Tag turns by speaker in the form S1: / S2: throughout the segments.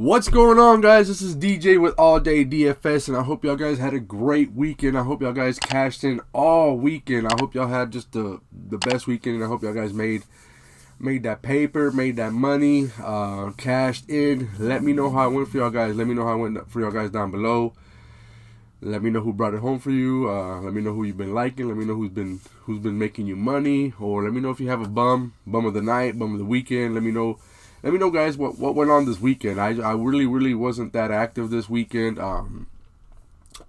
S1: What's going on, guys? This is DJ with All Day DFS, and I hope y'all guys had a great weekend. I hope y'all guys cashed in all weekend. I hope y'all had just the best weekend, and I hope y'all guys made that paper, made that money, cashed in. Let me know how it went for y'all guys. Let me know how it went for y'all guys down below. Let me know who brought it home for you. Let me know who you've been liking. Let me know who's been making you money, or let me know if you have a bum of the night, bum of the weekend. Let me know, guys, what went on this weekend. I really wasn't that active this weekend. I'm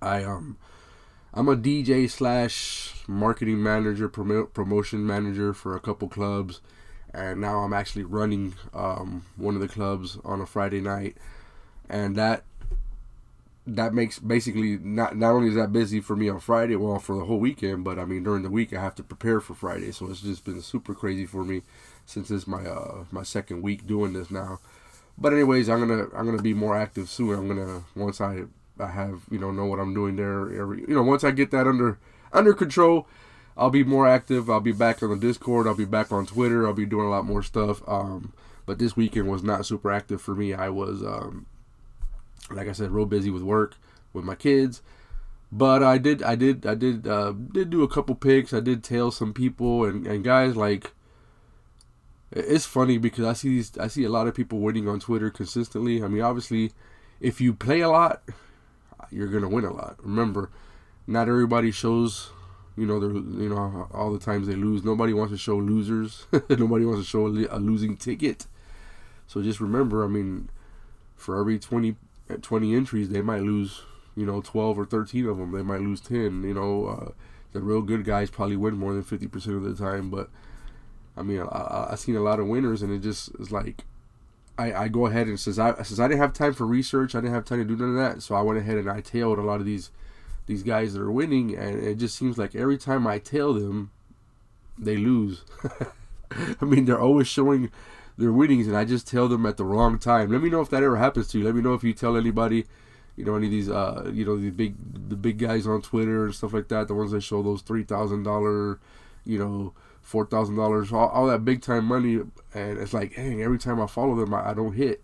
S1: a DJ slash marketing manager, promotion manager for a couple clubs, and now I'm actually running one of the clubs on a Friday night, and that makes basically not only is that busy for me on Friday, well, for the whole weekend, but I mean during the week I have to prepare for Friday, so it's just been super crazy for me since it's my second week doing this now. But anyways, I'm gonna be more active soon. I'm gonna, once I have know what I'm doing there, once I get that under control, I'll be more active. I'll be back on the Discord. I'll be back on Twitter. I'll be doing a lot more stuff. But this weekend was not super active for me. I was like I said, real busy with work, with my kids. But I did do a couple picks. I did tail some people, and guys, like, it's funny because I see a lot of people winning on Twitter consistently. I mean, obviously, if you play a lot, you're gonna win a lot. Remember, not everybody shows, all the times they lose. Nobody wants to show losers. Nobody wants to show a losing ticket. So just remember, I mean, for every 20 entries, they might lose, 12 or 13 of them. They might lose 10. The real good guys probably win more than 50% of the time. But I mean, I've seen a lot of winners, and it just is like, I go ahead and since I didn't have time for research, I didn't have time to do none of that, so I went ahead and I tailed a lot of these guys that are winning, and it just seems like every time I tail them, they lose. I mean, they're always showing their winnings, and I just tail them at the wrong time. Let me know if that ever happens to you. Let me know if you tell anybody, any of these, the big guys on Twitter and stuff like that, the ones that show those $3,000, $4,000, all that big time money, and it's like, dang, every time I follow them, I don't hit.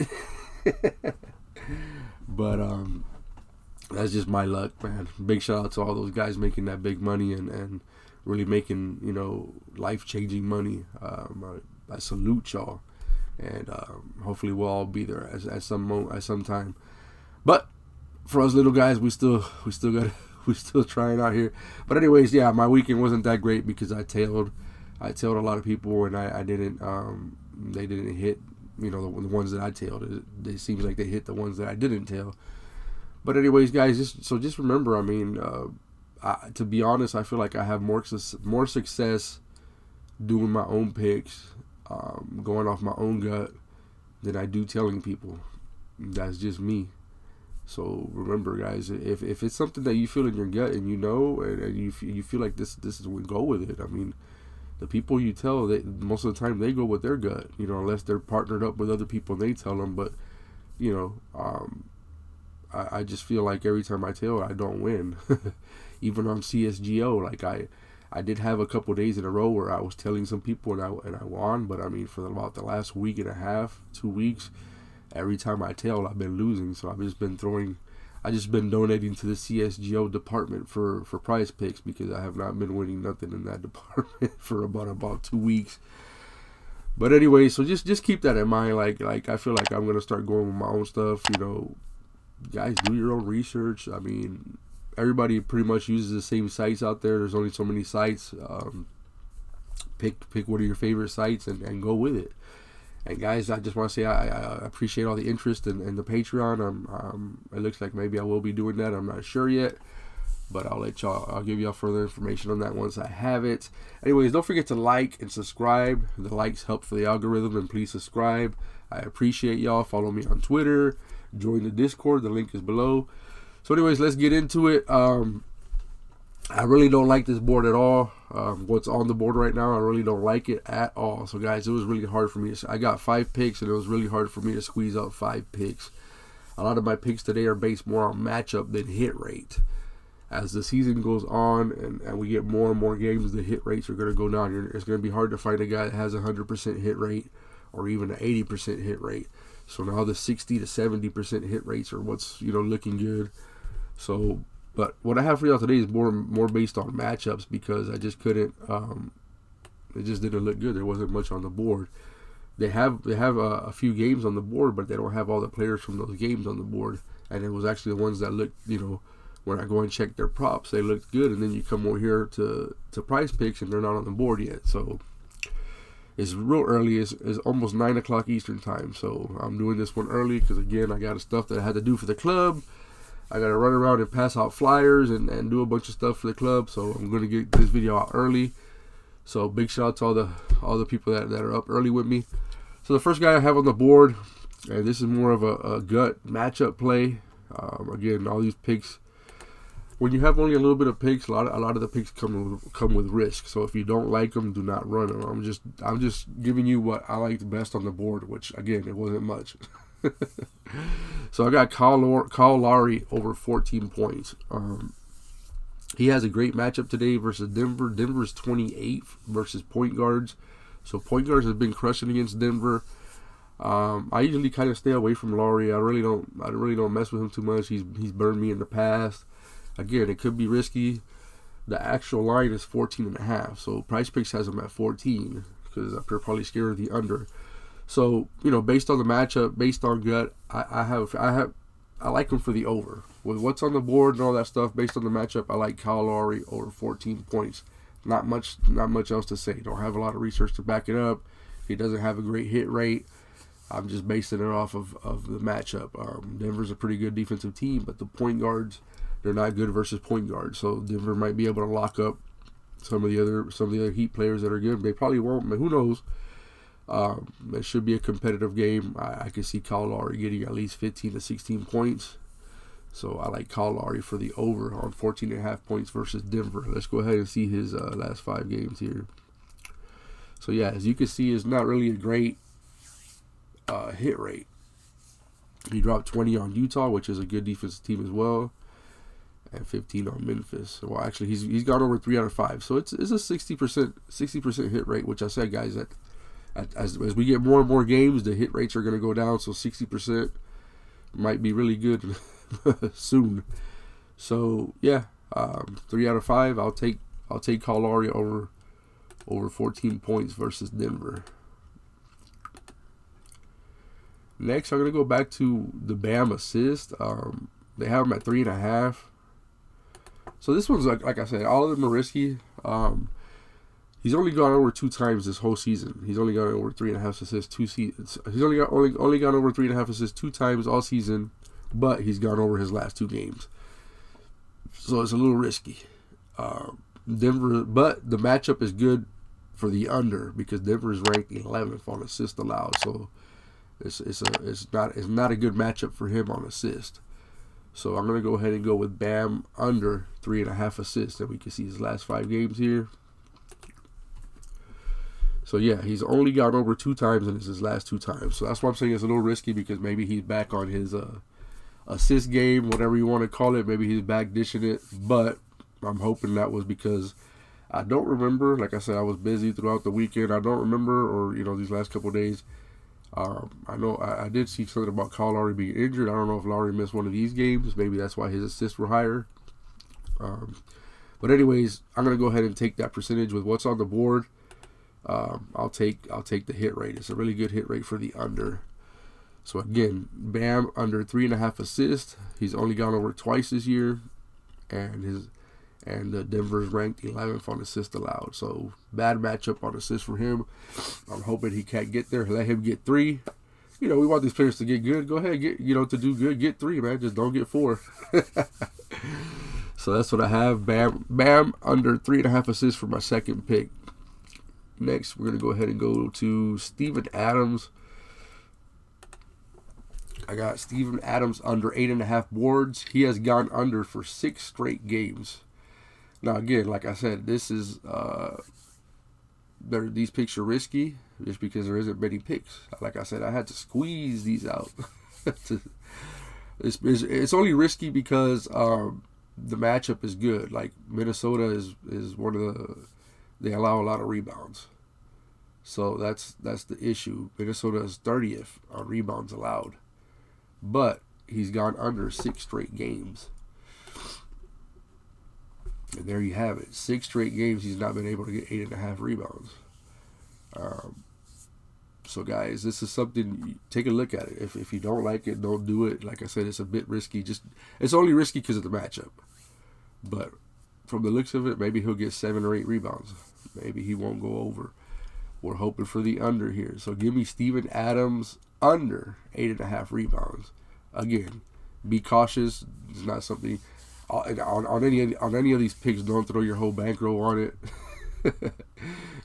S1: But that's just my luck, man. Big shout out to all those guys making that big money and really making life changing money. I salute y'all, and hopefully we'll all be there at some time. But for us little guys, we still trying out here. But anyways, yeah, my weekend wasn't that great because I tailed a lot of people, and I didn't. They didn't hit, the ones that I tailed. It seems like they hit the ones that I didn't tail. But anyways, guys, just remember. I mean, to be honest, I feel like I have more success doing my own picks, going off my own gut, than I do telling people. That's just me. So remember, guys, if it's something that you feel in your gut and and you feel like this is where we go with it. I mean, the people you tell, most of the time they go with their gut, unless they're partnered up with other people and they tell them. But I just feel like every time I tell, I don't win. Even on CSGO, like I did have a couple days in a row where I was telling some people and I won. But I mean, for about the last week and a half, 2 weeks, every time I tell, I've been losing. So I've just been donating to the CSGO department for PrizePicks, because I have not been winning nothing in that department for about 2 weeks. But anyway, so just keep that in mind. Like I feel like I'm gonna start going with my own stuff. Guys, do your own research. I mean, everybody pretty much uses the same sites out there. There's only so many sites. Pick one of your favorite sites and go with it. And guys, I just want to say I appreciate all the interest in the Patreon. It looks like maybe I will be doing that. I'm not sure yet, but I'll give y'all further information on that once I have it. Anyways, don't forget to like and subscribe. The likes help for the algorithm, and please subscribe. I appreciate y'all. Follow me on Twitter. Join the Discord. The link is below. So anyways, let's get into it. I really don't like this board at all. What's on the board right now, I really don't like it at all. So guys, it was really hard for me. I got 5 picks, and it was really hard for me to squeeze out 5 picks. A lot of my picks today are based more on matchup than hit rate. As the season goes on and we get more and more games, the hit rates are going to go down. It's going to be hard to find a guy that has a 100% hit rate or even an 80% hit rate. So now the 60 to 70% hit rates are what's looking good. So, but what I have for y'all today is more based on matchups because I just couldn't. It just didn't look good. There wasn't much on the board. They have a few games on the board, but they don't have all the players from those games on the board. And it was actually the ones that looked, when I go and check their props, they looked good. And then you come over here to PrizePicks and they're not on the board yet. So it's real early. It's almost 9 o'clock Eastern time. So I'm doing this one early because, again, I got stuff that I had to do for the club. I got to run around and pass out flyers and do a bunch of stuff for the club. So I'm going to get this video out early. So big shout out to all the people that are up early with me. So the first guy I have on the board, and this is more of a gut matchup play. Again, all these picks, when you have only a little bit of picks, a lot of the picks come with risk. So if you don't like them, do not run them. I'm just giving you what I like the best on the board, which again, it wasn't much. So I got Kyle Lowry over 14 points. He has a great matchup today versus Denver. Denver's 28th versus point guards. So point guards have been crushing against Denver. I usually kind of stay away from Lowry. I really don't mess with him too much. He's burned me in the past. Again, it could be risky. The actual line is 14.5. So PrizePicks has him at 14 because they're probably scared of the under. So based on the matchup, based on gut, I like him for the over. With what's on the board and all that stuff, based on the matchup, I like Kyle Lowry over 14 points. Not much else to say. Don't have a lot of research to back it up. He doesn't have a great hit rate. I'm just basing it off of the matchup. Denver's a pretty good defensive team, but the point guards, they're not good versus point guards. So Denver might be able to lock up some of the other Heat players that are good. They probably won't, but who knows? It should be a competitive game. I can see Kyle Lowry getting at least 15 to 16 points. So I like Kyle Lowry for the over on 14.5 points versus Denver. Let's go ahead and see his last 5 games here. So yeah, as you can see, it's not really a great hit rate. He dropped 20 on Utah, which is a good defensive team as well, and 15 on Memphis. Well, actually, he's gone over 3 out of 5. So it's a 60% hit rate, which I said, guys, that as we get more and more games, the hit rates are going to go down. So 60% might be really good soon. So yeah, 3 out of 5. I'll take Kyle Lowry over 14 points versus Denver. Next, I'm gonna go back to the Bam assist. They have him at 3.5. So this one's like I said, all of them are risky. He's only gone over 2 times this whole season. He's only gone over 3.5 assists 2 seasons. He's only gone over 3.5 assists 2 times all season, but he's gone over his last 2 games. So it's a little risky. Denver, but the matchup is good for the under because Denver is ranked 11th on assists allowed. So it's not a good matchup for him on assist. So I'm gonna go ahead and go with Bam under 3.5 assists, and we can see his last 5 games here. So yeah, he's only got over 2 times, and it's his last 2 times. So that's why I'm saying it's a little risky because maybe he's back on his assist game, whatever you want to call it. Maybe he's back dishing it, but I'm hoping that was because I don't remember. Like I said, I was busy throughout the weekend. I don't remember, or these last couple of days. I know I did see something about Kyle Lowry being injured. I don't know if Lowry missed one of these games. Maybe that's why his assists were higher. But anyways, I'm gonna go ahead and take that percentage with what's on the board. I'll take the hit rate. It's a really good hit rate for the under. So again, Bam under 3.5 assists. He's only gone over twice this year, and Denver's ranked 11th on assists allowed. So bad matchup on assists for him. I'm hoping he can't get there. Let him get 3. We want these players to get good. Go ahead, to do good. Get 3, man. Just don't get 4. So that's what I have. Bam under 3.5 assists for my second pick. Next, we're gonna go ahead and go to Steven Adams. I got Steven Adams under 8.5 boards. He has gone under for 6 straight games. Now again, like I said, this is these picks are risky just because there isn't many picks. Like I said, I had to squeeze these out. It's only risky because the matchup is good. Like Minnesota is one of they allow a lot of rebounds. So that's the issue. Minnesota is 30th on rebounds allowed, but he's gone under 6 straight games. And there you have it. 6 straight games he's not been able to get 8.5 rebounds. So guys, this is something, take a look at it. If you don't like it, don't do it. Like I said, it's a bit risky. It's only risky because of the matchup. But from the looks of it, maybe he'll get 7 or 8 rebounds. Maybe he won't go over. We're hoping for the under here. So give me Steven Adams under 8.5 rebounds. Again, be cautious. It's not something on any of these picks. Don't throw your whole bankroll on it.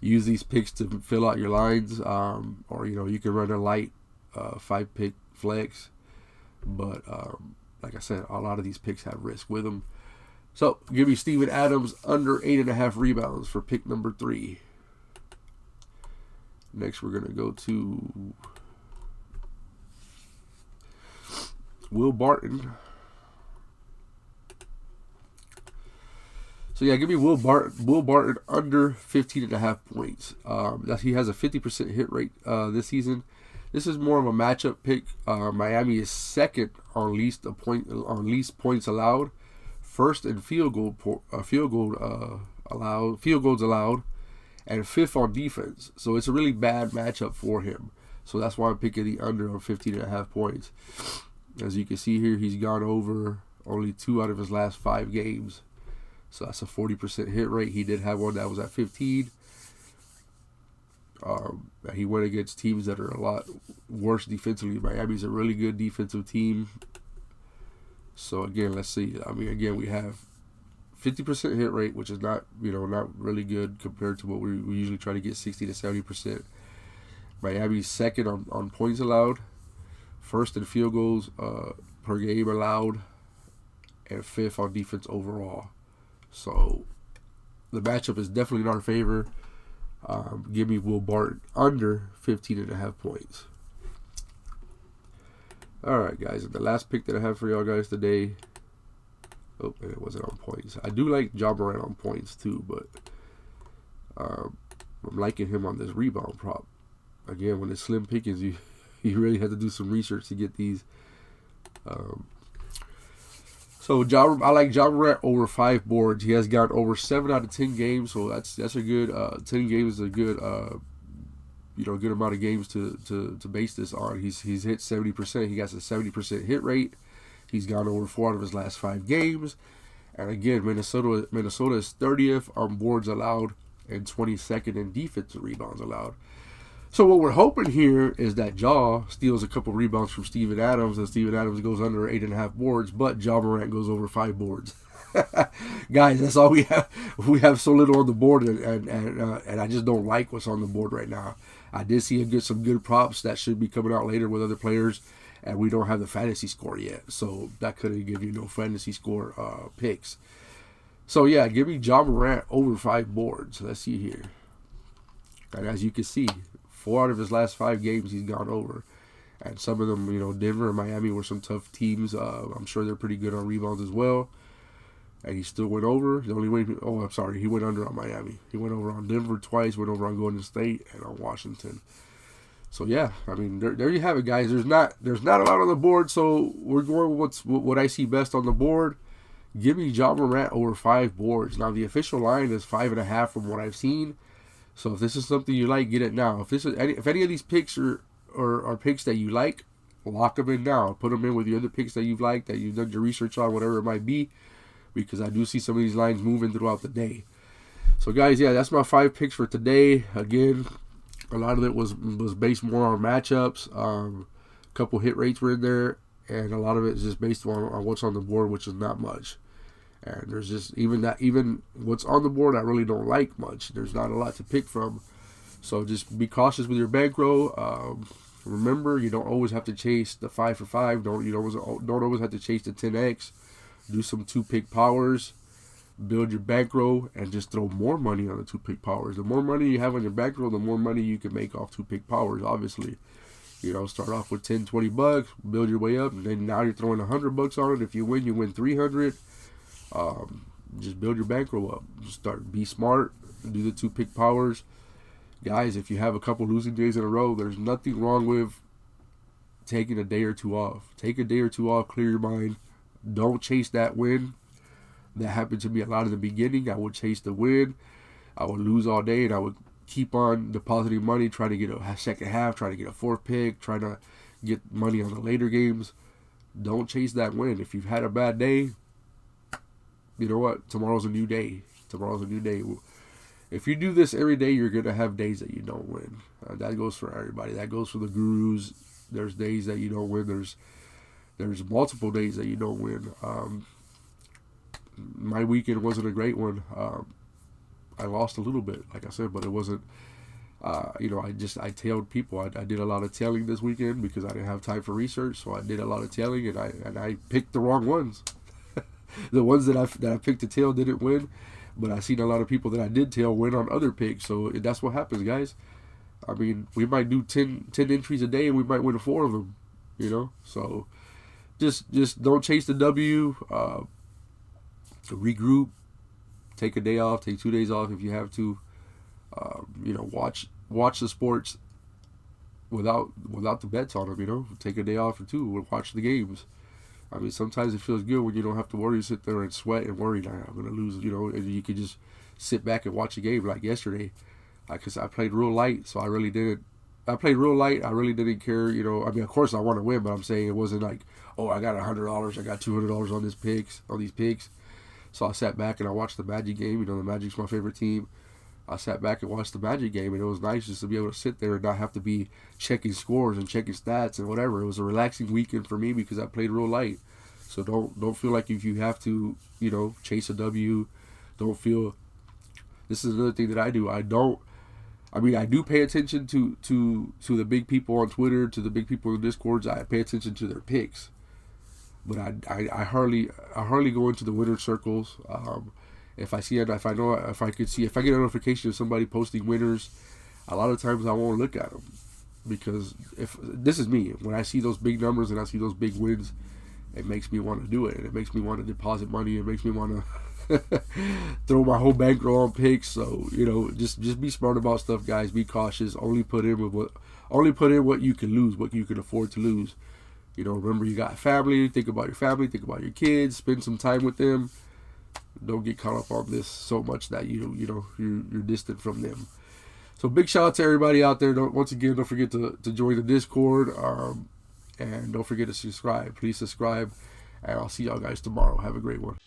S1: Use these picks to fill out your lines, or you can run a light 5-pick flex. But like I said, a lot of these picks have risk with them. So give me Steven Adams under 8.5 rebounds for pick number 3. Next, we're gonna go to Will Barton. So yeah, give me Will Barton under 15.5 points. He has a 50% hit rate this season. This is more of a matchup pick. Miami is second on least points allowed, first in field goals allowed, and fifth on defense. So it's a really bad matchup for him. So that's why I'm picking the under on 15.5 points. As you can see here, he's gone over only 2 out of his last 5 games. So that's a 40% hit rate. He did have one that was at 15. He went against teams that are a lot worse defensively. Miami's a really good defensive team. So again, let's see. Again, we have 50% hit rate, which is not really good compared to what we usually try to get 60 to 70%. Miami's second on points allowed, first in field goals per game allowed, and fifth on defense overall. So the matchup is definitely in our favor. Give me Will Barton under 15.5 points. All right, guys, and the last pick that I have for y'all guys today. Oh, and it wasn't on points. I do like Ja Morant on points too, but I'm liking him on this rebound prop. Again, when it's slim pickings, you really have to do some research to get these. So I like Ja Morant over 5 boards. He has got over 7 out of 10 games, so that's a good 10 games is a good good amount of games to base this on. He's hit 70%. He got a 70% hit rate. He's gone over 4 out of his last 5 games. And again, Minnesota is 30th on boards allowed and 22nd in defensive rebounds allowed. So what we're hoping here is that Ja steals a couple rebounds from Steven Adams, and Steven Adams goes under 8.5 boards, but Ja Morant goes over 5 boards. Guys, that's all we have. We have so little on the board, and I just don't like what's on the board right now. I did see some good props that should be coming out later with other players, and we don't have the fantasy score yet, so that couldn't give you no fantasy score picks. So yeah, give me Ja Morant over 5 boards. Let's see here. And as you can see, 4 out of his last 5 games he's gone over. And some of them, Denver and Miami were some tough teams. I'm sure they're pretty good on rebounds as well. And he still went over. He went under on Miami. He went over on Denver twice, went over on Golden State, and on Washington. So yeah, there you have it, guys. There's not a lot on the board, so we're going with what I see best on the board. Give me Ja Morant over 5 boards. Now the official line is 5.5 from what I've seen. So if this is something you like, get it now. If any of these picks are picks that you like, lock them in now. Put them in with the other picks that you've liked, that you've done your research on, whatever it might be, because I do see some of these lines moving throughout the day. So guys, yeah, that's my 5 picks for today. Again, a lot of it was based more on matchups. A couple hit rates were in there, and a lot of it is just based on what's on the board, which is not much. And there's just even what's on the board I really don't like much. There's not a lot to pick from. So just be cautious with your bankroll. Remember, you don't always have to chase the 5 for 5. Don't always have to chase the 10x. Do some 2-pick powers. Build your bankroll and just throw more money on the 2-pick powers. The more money you have on your bankroll, the more money you can make off 2-pick powers, obviously. Start off with $10, $20, build your way up, and then now you're throwing $100 on it. If you win 300. Just build your bankroll up. Be smart. Do the 2-pick powers. guys, if you have a couple losing days in a row, there's nothing wrong with taking a day or two off. Take a day or two off, clear your mind. Don't chase that win. That happened to me a lot in the beginning. I would chase the win. I would lose all day, and I would keep on depositing money, trying to get a second half, trying to get a fourth pick, trying to get money on the later games. Don't chase that win. If you've had a bad day, you know what? Tomorrow's a new day. Tomorrow's a new day. If you do this every day, you're going to have days that you don't win. That goes for everybody. That goes for the gurus. There's days that you don't win. There's multiple days that you don't win. My weekend wasn't a great one. I lost a little bit, like I said, but it wasn't. I tailed people. I did a lot of tailing this weekend because I didn't have time for research, so I did a lot of tailing, and I picked the wrong ones. The ones that I picked to tail didn't win, but I seen a lot of people that I did tail win on other picks. So that's what happens, guys. I mean, we might do 10 entries a day, and we might win 4 of them. So just don't chase the W. Regroup, take a day off, take 2 days off if you have to. Watch the sports without the bets on them. Take a day off or 2 and watch the games. I mean, sometimes it feels good when you don't have to worry, sit there and sweat and worry, nah, I'm gonna lose, and you can just sit back and watch a game. Like yesterday, because I played real light, so I really didn't. I played real light. I really didn't care. I mean, of course I want to win, but I'm saying it wasn't like, oh, I got $100, I got $200 on these picks. So I sat back and I watched the Magic game. The Magic's my favorite team. I sat back and watched the Magic game, and it was nice just to be able to sit there and not have to be checking scores and checking stats and whatever. It was a relaxing weekend for me because I played real light. So don't feel like if you have to, chase a W. Don't feel. This is another thing that I do. I do pay attention to the big people on Twitter, to the big people in Discords. I pay attention to their picks, but I hardly go into the winner circles. If I get a notification of somebody posting winners, a lot of times I won't look at them, because if this is me, when I see those big numbers and I see those big wins, it makes me want to do it, and it makes me want to deposit money. It makes me want to throw my whole bankroll on picks. So just be smart about stuff, guys. Be cautious. Only put in what you can lose, what you can afford to lose. Remember, you got family. Think about your family. Think about your kids. Spend some time with them. Don't get caught up on this so much that you're distant from them. So big shout out to everybody out there. Once again, don't forget to join the Discord, and don't forget to subscribe. Please subscribe, and I'll see y'all guys tomorrow. Have a great one.